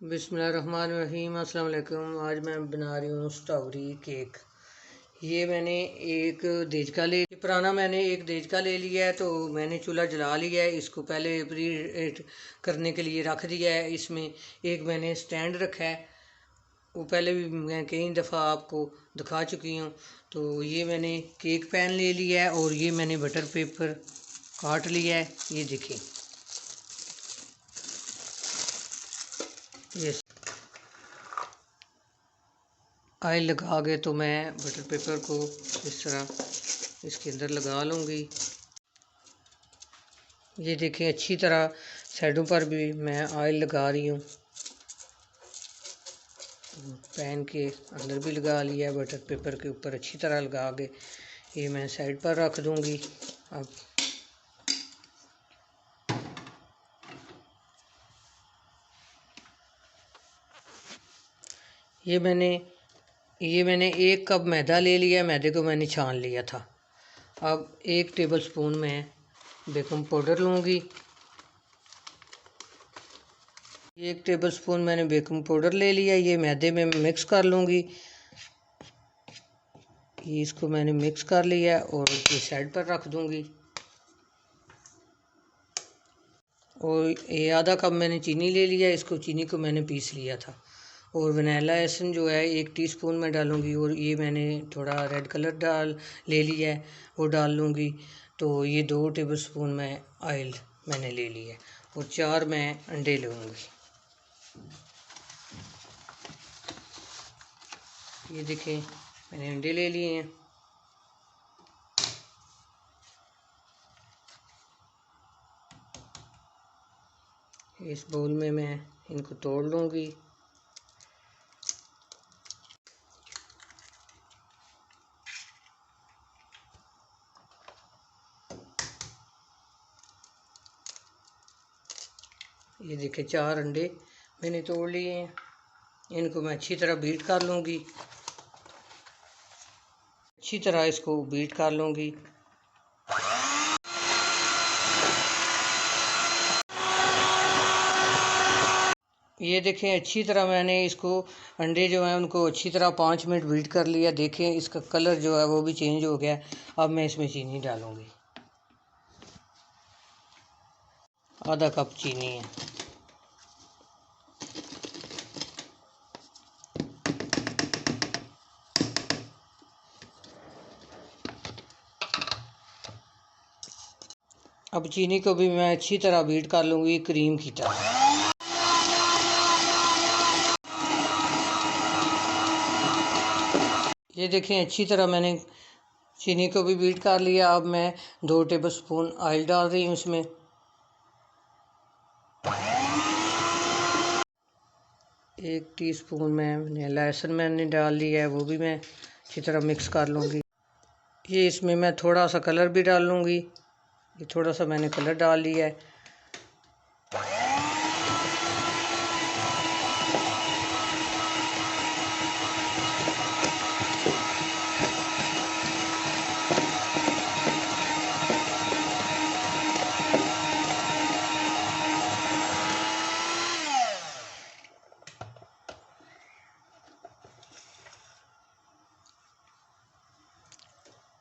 बिस्मिल्लाहिर्रहमानिर्रहीम। अस्सलाम वालेकुम। आज मैं बना रही हूँ स्ट्रॉबेरी केक। ये मैंने एक देचका पुराना मैंने एक देचका ले लिया है। तो मैंने चूल्हा जला लिया है, इसको पहले प्री हीट करने के लिए रख दिया है। इसमें एक मैंने स्टैंड रखा है, वो पहले भी मैं कई दफ़ा आपको दिखा चुकी हूँ। तो ये मैंने केक पैन ले लिया है और ये मैंने बटर पेपर काट लिया है। ये देखिए, ये ऑयल लगा के तो मैं बटर पेपर को इस तरह इसके अंदर लगा लूँगी। ये देखिए, अच्छी तरह साइडों पर भी मैं ऑयल लगा रही हूँ। पैन के अंदर भी लगा लिया, बटर पेपर के ऊपर अच्छी तरह लगा के ये मैं साइड पर रख दूँगी। अब ये मैंने 1 कप मैदा ले लिया। मैदे को मैंने छान लिया था। अब 1 टेबल स्पून मैं बेकिंग पाउडर लूँगी। 1 टेबल स्पून मैंने बेकिंग पाउडर ले लिया। ये मैदे में मिक्स कर लूँगी। ये इसको मैंने मिक्स कर लिया और ये साइड पर रख दूँगी। और ये आधा कप मैंने चीनी ले लिया। इसको चीनी को मैंने पीस लिया था। और वनीला एसेंस जो है 1 टीस्पून मैं डालूँगी। और ये मैंने थोड़ा रेड कलर ले लिया है, वो डाल लूँगी। तो ये 2 टेबल स्पून मैं ऑयल मैंने ले लिया है और 4 मैं अंडे लूँगी। ये देखें, मैंने अंडे ले लिए हैं। इस बाउल में मैं इनको तोड़ लूँगी। ये देखिए, 4 अंडे मैंने तोड़ लिए हैं। इनको मैं अच्छी तरह बीट कर लूँगी। अच्छी तरह इसको बीट कर लूँगी। ये देखें, अच्छी तरह मैंने इसको अंडे जो हैं उनको अच्छी तरह 5 मिनट बीट कर लिया। देखें, इसका कलर जो है वो भी चेंज हो गया। अब मैं इसमें चीनी डालूँगी। आधा कप चीनी है। अब चीनी को भी मैं अच्छी तरह बीट कर लूँगी, क्रीम की तरह। ये देखें, अच्छी तरह मैंने चीनी को भी बीट कर लिया। अब मैं 2 टेबल स्पून ऑयल डाल रही हूँ इसमें। 1 टीस्पून मैं वनीला एसेंस मैंने डाल लिया है, वो भी मैं अच्छी तरह मिक्स कर लूँगी। ये इसमें मैं थोड़ा सा कलर भी डाल लूँगी। ये थोड़ा सा मैंने कलर डाल लिया है।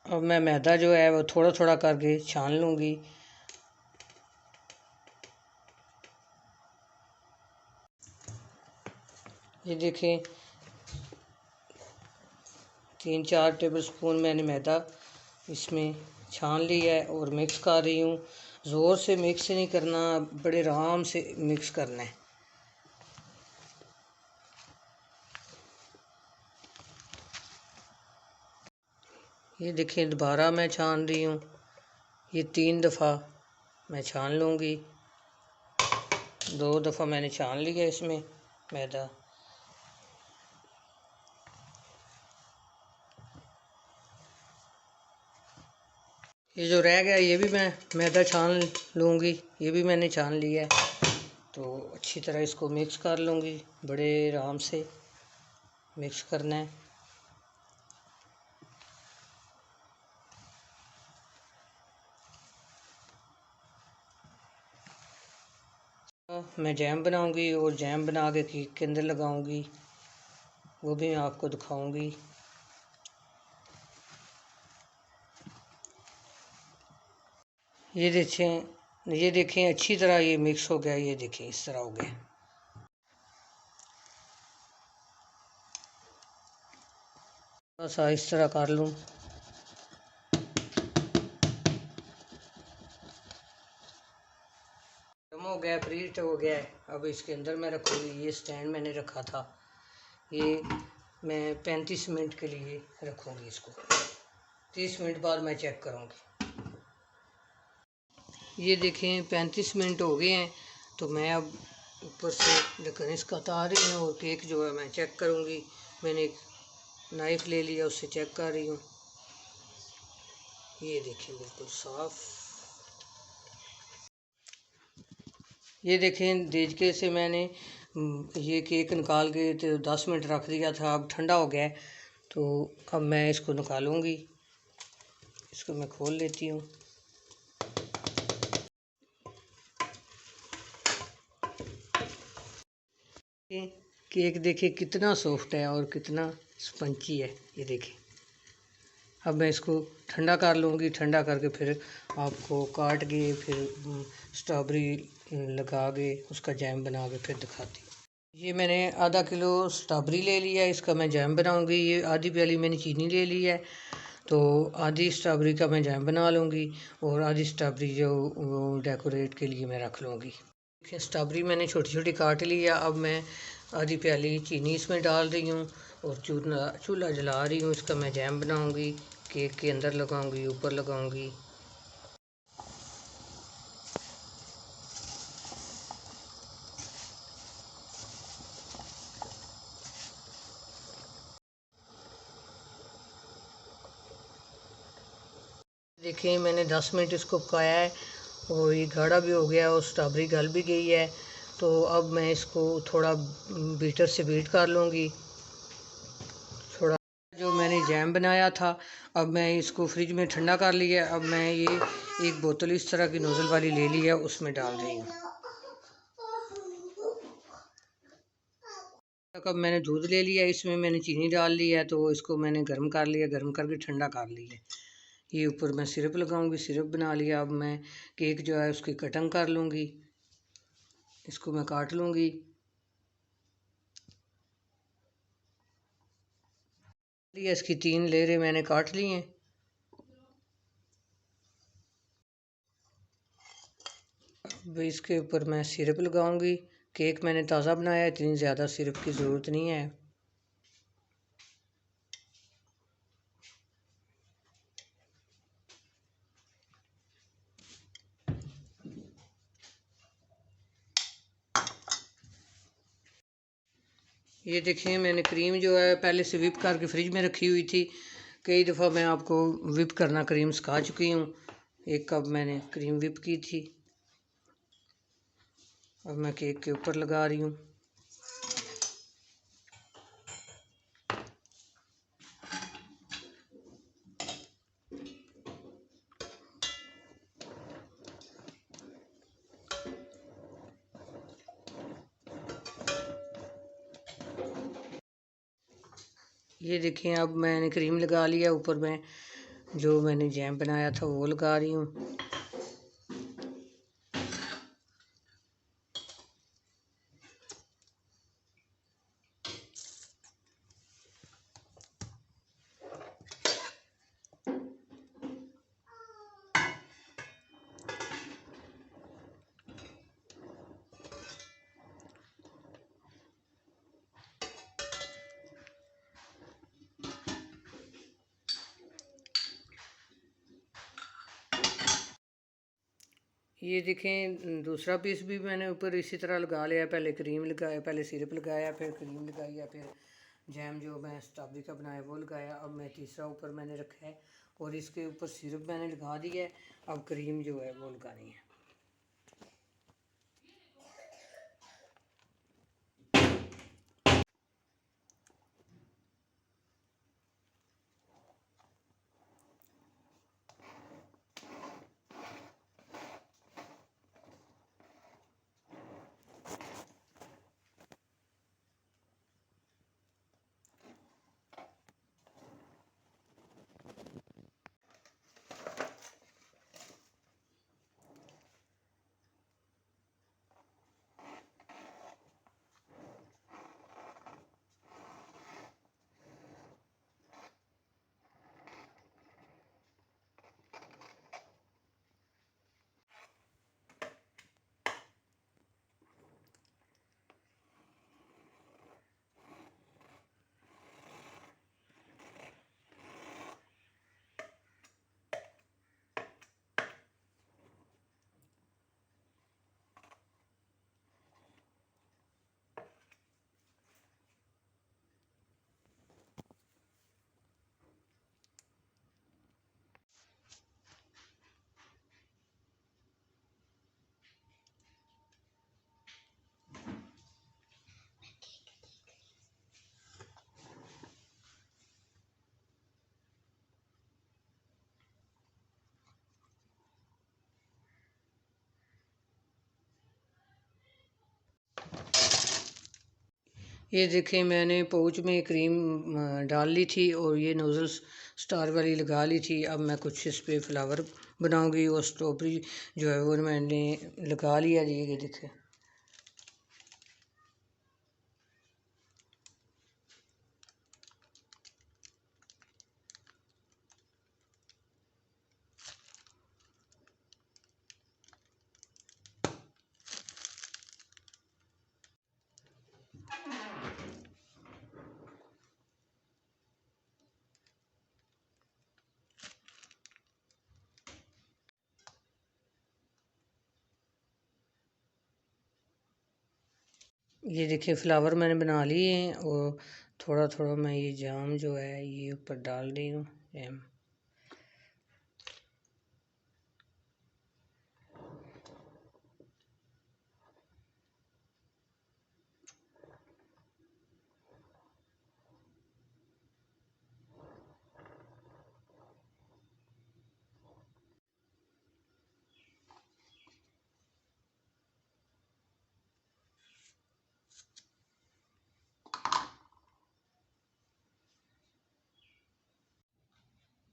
अब मैं मैदा जो है वो थोड़ा थोड़ा करके छान लूँगी। ये देखें, 3-4 टेबल स्पून मैंने मैदा इसमें छान लिया है और मिक्स कर रही हूँ। ज़ोर से मिक्स नहीं करना, बड़े आराम से मिक्स करना है। ये देखिए, दोबारा मैं छान रही हूँ। ये 3 दफ़ा मैं छान लूँगी। 2 दफ़ा मैंने छान लिया इसमें मैदा। ये जो रह गया ये भी मैं मैदा छान लूँगी। ये भी मैंने छान लिया है। तो अच्छी तरह इसको मिक्स कर लूँगी। बड़े आराम से मिक्स करना है। मैं जैम बनाऊंगी और जैम बना के केक के अंदर लगाऊंगी, वो भी मैं आपको दिखाऊंगी। ये देखें अच्छी तरह ये मिक्स हो गया, ये देखें इस तरह हो गया। थोड़ा सा इस तरह कर लूँ। हो गया, फ्रीज हो गया है। अब इसके अंदर मैं रखूँगी। ये स्टैंड मैंने रखा था, ये मैं 35 मिनट के लिए रखूँगी इसको। 30 मिनट बाद मैं चेक करूँगी। ये देखें 35 मिनट हो गए हैं, तो मैं अब ऊपर से ढक्कन इसका उतार रही हूँ और केक जो है मैं चेक करूँगी। मैंने एक नाइफ़ ले लिया, उससे चेक कर रही हूँ। ये देखें बिल्कुल साफ़। ये देखें देजके से मैंने ये केक निकाल के तो 10 मिनट रख दिया था, अब ठंडा हो गया है। तो अब मैं इसको निकालूंगी, इसको मैं खोल लेती हूँ। केक देखिए कितना सॉफ्ट है और कितना स्पंची है, ये देखिए। अब मैं इसको ठंडा कर लूँगी, ठंडा करके फिर आपको काट के फिर स्ट्रॉबेरी लगा के उसका जैम बना के फिर दिखाती हूँ। ये मैंने आधा किलो स्ट्रॉबेरी ले लिया है, इसका मैं जैम बनाऊँगी। ये आधी प्याली मैंने चीनी ले ली है, तो आधी स्ट्रॉबेरी का मैं जैम बना लूँगी और आधी स्ट्रॉबेरी जो वो डेकोरेट के लिए मैं रख लूँगी। देखिए स्ट्रॉबेरी मैंने छोटी छोटी काट ली है। अब मैं आधी प्याली चीनी इसमें डाल रही हूँ और चूल्हा जला रही हूँ। इसका मैं जैम बनाऊँगी, केक के अंदर लगाऊँगी, ऊपर लगाऊँगी। देखिए मैंने 10 मिनट इसको पकाया है और ये गाढ़ा भी हो गया और स्ट्रॉबेरी गल भी गई है। तो अब मैं इसको थोड़ा बीटर से बीट कर लूँगी। थोड़ा जो मैंने जैम बनाया था, अब मैं इसको फ्रिज में ठंडा कर लिया। अब मैं ये एक बोतल इस तरह की नोज़ल वाली ले ली है, उसमें डाल रही हूँ। अब मैंने दूध ले लिया, इसमें मैंने चीनी डाल ली है, तो इसको मैंने गर्म कर लिया, गर्म करके ठंडा कर लिया। ये ऊपर मैं सिरप लगाऊंगी, सिरप बना लिया। अब मैं केक जो है उसकी कटिंग कर लूँगी, इसको मैं काट लूँगी। इसकी 3 लेयरें मैंने काट ली हैं। अब इसके ऊपर मैं सिरप लगाऊंगी। केक मैंने ताज़ा बनाया है, इतनी ज़्यादा सिरप की ज़रूरत नहीं है। ये देखिए मैंने क्रीम जो है पहले से विप करके फ्रिज में रखी हुई थी। कई दफ़ा मैं आपको विप करना क्रीम सिखा चुकी हूँ। 1 कप मैंने क्रीम विप की थी। अब मैं केक के ऊपर लगा रही हूँ। ये देखिए अब मैंने क्रीम लगा लिया, ऊपर मैं जो मैंने जैम बनाया था वो लगा रही हूँ। ये देखें दूसरा पीस भी मैंने ऊपर इसी तरह लगा लिया। पहले क्रीम लगाया, पहले सिरप लगाया, फिर क्रीम लगाई, या फिर जैम जो मैं स्ट्रॉबेरी का बनाया वो लगाया। अब मैं तीसरा ऊपर मैंने रखा है और इसके ऊपर सिरप मैंने लगा दिया है। अब क्रीम जो है वो लगानी है। ये देखें, मैंने पाउच में क्रीम डाल ली थी और ये नोज़ल स्टार वाली लगा ली थी। अब मैं कुछ इस पे फ्लावर बनाऊंगी और स्ट्रॉबेरी जो है वो मैंने लगा लिया। ये देखें, ये देखिए फ्लावर मैंने बना लिए हैं और थोड़ा थोड़ा मैं ये जाम जो है ये ऊपर डाल रही हूँ जैम।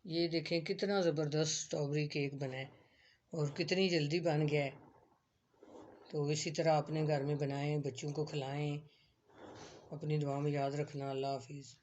ये देखें कितना ज़बरदस्त स्ट्रॉबेरी केक बना है और कितनी जल्दी बन गया है। तो इसी तरह अपने घर में बनाएं, बच्चों को खिलाएं। अपनी दुआ में याद रखना। अल्लाह हाफिज़।